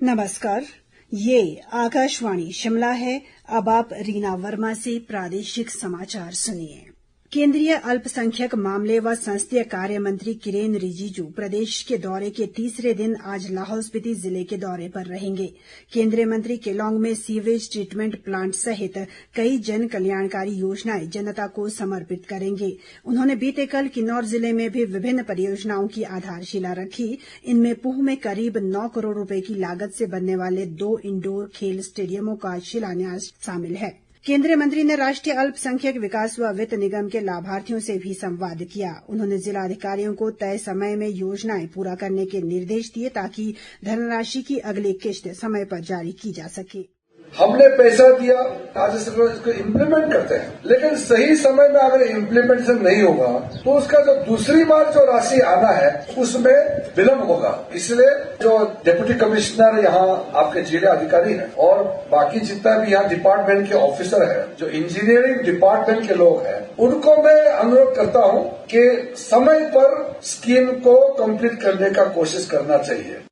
नमस्कार, ये आकाशवाणी शिमला है। अब आप रीना वर्मा से प्रादेशिक समाचार सुनिए। केंद्रीय अल्पसंख्यक मामले व संसदीय कार्य मंत्री किरेन रिजिजू प्रदेश के दौरे के तीसरे दिन आज लाहौल स्पीति जिले के दौरे पर रहेंगे। केंद्रीय मंत्री केलांग में सीवेज ट्रीटमेंट प्लांट सहित कई जन कल्याणकारी योजनाएं जनता को समर्पित करेंगे। उन्होंने बीते कल किन्नौर जिले में भी विभिन्न परियोजनाओं की आधारशिला रखी। इनमें पूह में करीब 9 करोड़ रुपए की लागत से बनने वाले 2 इंडोर खेल स्टेडियमों का शिलान्यास शामिल है। केंद्रीय मंत्री ने राष्ट्रीय अल्पसंख्यक विकास व वित्त निगम के लाभार्थियों से भी संवाद किया। उन्होंने जिलाधिकारियों को तय समय में योजनाएं पूरा करने के निर्देश दिए ताकि धनराशि की अगली किश्त समय पर जारी की जा सके। हमने पैसा दिया, राज्य सरकार इसको इम्प्लीमेंट करते हैं, लेकिन सही समय में अगर इम्प्लीमेंटेशन नहीं होगा तो उसका जो दूसरी बार जो राशि आना है उसमें विलंब होगा। इसलिए जो डिप्टी कमिश्नर यहाँ आपके जिला अधिकारी हैं और बाकी जितना भी यहाँ डिपार्टमेंट के ऑफिसर हैं, जो इंजीनियरिंग डिपार्टमेंट के लोग हैं, उनको मैं अनुरोध करता हूँ कि समय पर स्कीम को कंप्लीट करने का कोशिश करना चाहिए।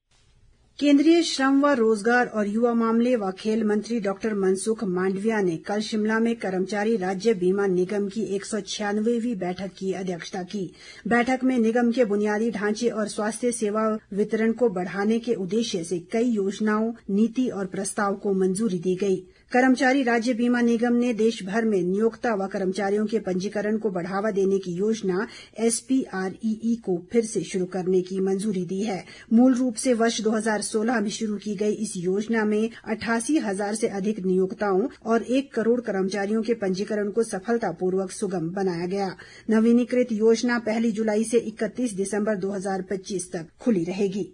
केंद्रीय श्रम व रोजगार और युवा मामले व खेल मंत्री डॉक्टर मनसुख मांडविया ने कल शिमला में कर्मचारी राज्य बीमा निगम की 196वीं बैठक की अध्यक्षता की। बैठक में निगम के बुनियादी ढांचे और स्वास्थ्य सेवा वितरण को बढ़ाने के उद्देश्य से कई योजनाओं, नीति और प्रस्ताव को मंजूरी दी गई। कर्मचारी राज्य बीमा निगम ने देश भर में नियोक्ता व कर्मचारियों के पंजीकरण को बढ़ावा देने की योजना SPREE को फिर से शुरू करने की मंजूरी दी है। मूल रूप से वर्ष 2016 में शुरू की गई इस योजना में 88,000 से अधिक नियोक्ताओं और 1 करोड़ कर्मचारियों के पंजीकरण को सफलतापूर्वक सुगम बनाया गया। नवीनीकृत योजना 1 जुलाई से 31 दिसंबर 2025 तक खुली रहेगी।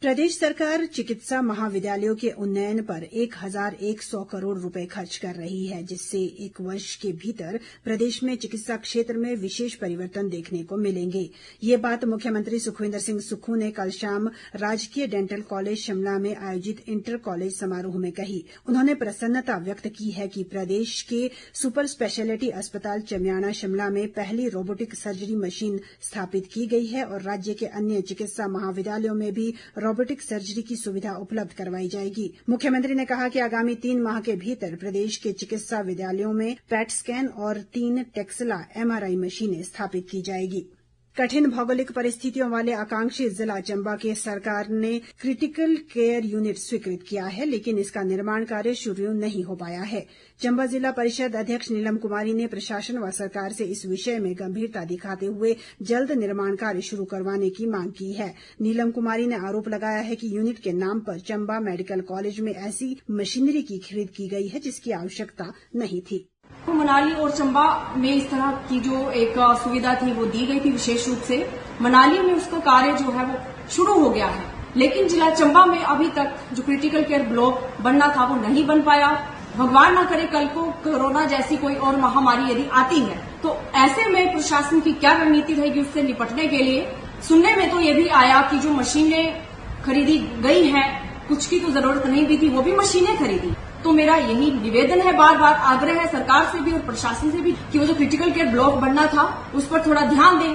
प्रदेश सरकार चिकित्सा महाविद्यालयों के उन्नयन पर 1,100 करोड़ रुपए खर्च कर रही है, जिससे 1 वर्ष के भीतर प्रदेश में चिकित्सा क्षेत्र में विशेष परिवर्तन देखने को मिलेंगे। ये बात मुख्यमंत्री सुखविंदर सिंह सुक्खू ने कल शाम राजकीय डेंटल कॉलेज शिमला में आयोजित इंटर कॉलेज समारोह में कही। उन्होंने प्रसन्नता व्यक्त की है कि प्रदेश के सुपर स्पेशलिटी अस्पताल चमियाना शिमला में पहली रोबोटिक सर्जरी मशीन स्थापित की गई है और राज्य के अन्य चिकित्सा महाविद्यालयों में भी रोबोटिक सर्जरी की सुविधा उपलब्ध करवाई जाएगी। मुख्यमंत्री ने कहा कि आगामी 3 माह के भीतर प्रदेश के चिकित्सा विद्यालयों में पैट स्कैन और 3 टेक्सला MRI मशीनें स्थापित की जाएगी। कठिन भौगोलिक परिस्थितियों वाले आकांक्षी जिला चंबा के सरकार ने क्रिटिकल केयर यूनिट स्वीकृत किया है, लेकिन इसका निर्माण कार्य शुरू नहीं हो पाया है। चंबा जिला परिषद अध्यक्ष नीलम कुमारी ने प्रशासन व सरकार से इस विषय में गंभीरता दिखाते हुए जल्द निर्माण कार्य शुरू करवाने की मांग की है। नीलम कुमारी ने आरोप लगाया है कि यूनिट के नाम पर चंबा मेडिकल कॉलेज में ऐसी मशीनरी की खरीद की गई है जिसकी आवश्यकता नहीं थी। मनाली और चंबा में इस तरह की जो एक सुविधा थी वो दी गई थी। विशेष रूप से मनाली में उसका कार्य जो है वो शुरू हो गया है, लेकिन जिला चंबा में अभी तक जो क्रिटिकल केयर ब्लॉक बनना था वो नहीं बन पाया। भगवान न करे कल को कोरोना जैसी कोई और महामारी यदि आती है तो ऐसे में प्रशासन की क्या रणनीति रहेगी उससे निपटने के लिए। सुनने में तो ये भी आया कि जो मशीनें खरीदी गई हैं, कुछ की तो जरूरत नहीं भी थी, वो भी मशीनें खरीदी। तो मेरा यही निवेदन है, बार बार आग्रह है सरकार से भी और प्रशासन से भी कि वो जो क्रिटिकल केयर ब्लॉक बनना था उस पर थोड़ा ध्यान दें।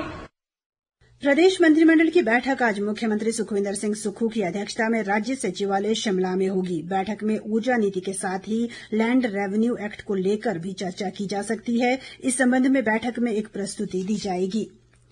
प्रदेश मंत्रिमंडल की बैठक आज मुख्यमंत्री सुखविंदर सिंह सुक्खू की अध्यक्षता में राज्य सचिवालय शिमला में होगी। बैठक में ऊर्जा नीति के साथ ही लैंड रेवेन्यू एक्ट को लेकर भी चर्चा की जा सकती है। इस संबंध में बैठक में एक प्रस्तुति दी जाएगी।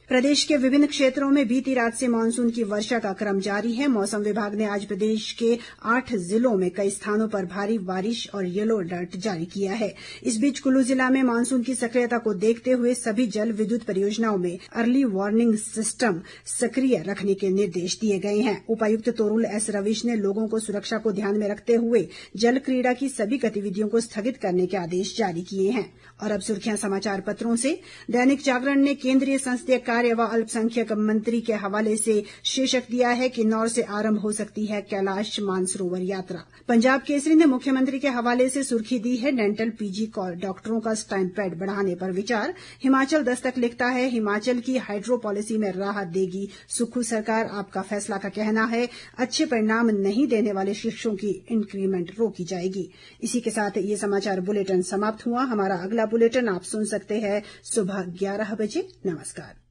प्रदेश के विभिन्न क्षेत्रों में बीती रात से मानसून की वर्षा का क्रम जारी है। मौसम विभाग ने आज प्रदेश के 8 जिलों में कई स्थानों पर भारी बारिश और येलो अलर्ट जारी किया है। इस बीच कुल्लू जिला में मानसून की सक्रियता को देखते हुए सभी जल विद्युत परियोजनाओं में अर्ली वार्निंग सिस्टम सक्रिय रखने के निर्देश दिए गए हैं। उपायुक्त तोरुल एस रविश ने लोगों को सुरक्षा को ध्यान में रखते हुए जल क्रीड़ा की सभी गतिविधियों को स्थगित करने के आदेश जारी किए हैं। और अब सुर्खियां समाचार पत्रों से। दैनिक जागरण ने केंद्रीय संसदीय कार्य व अल्पसंख्यक मंत्री के हवाले से शीर्षक दिया है कि किन्नौर से आरंभ हो सकती है कैलाश मानसरोवर यात्रा। पंजाब केसरी ने मुख्यमंत्री के हवाले से सुर्खी दी है डेंटल PG डॉक्टरों का स्टाइपेंड बढ़ाने पर विचार। हिमाचल दस्तक लिखता है हिमाचल की हाइड्रो पॉलिसी में राहत देगी सुक्खू सरकार। आपका फैसला का कहना है अच्छे परिणाम नहीं देने वाले शिक्षकों की इंक्रीमेंट रोकी जाएगी। इसी के साथ ये समाचार बुलेटिन समाप्त हुआ। हमारा अगला बुलेटिन आप सुन सकते हैं सुबह 11 बजे। नमस्कार।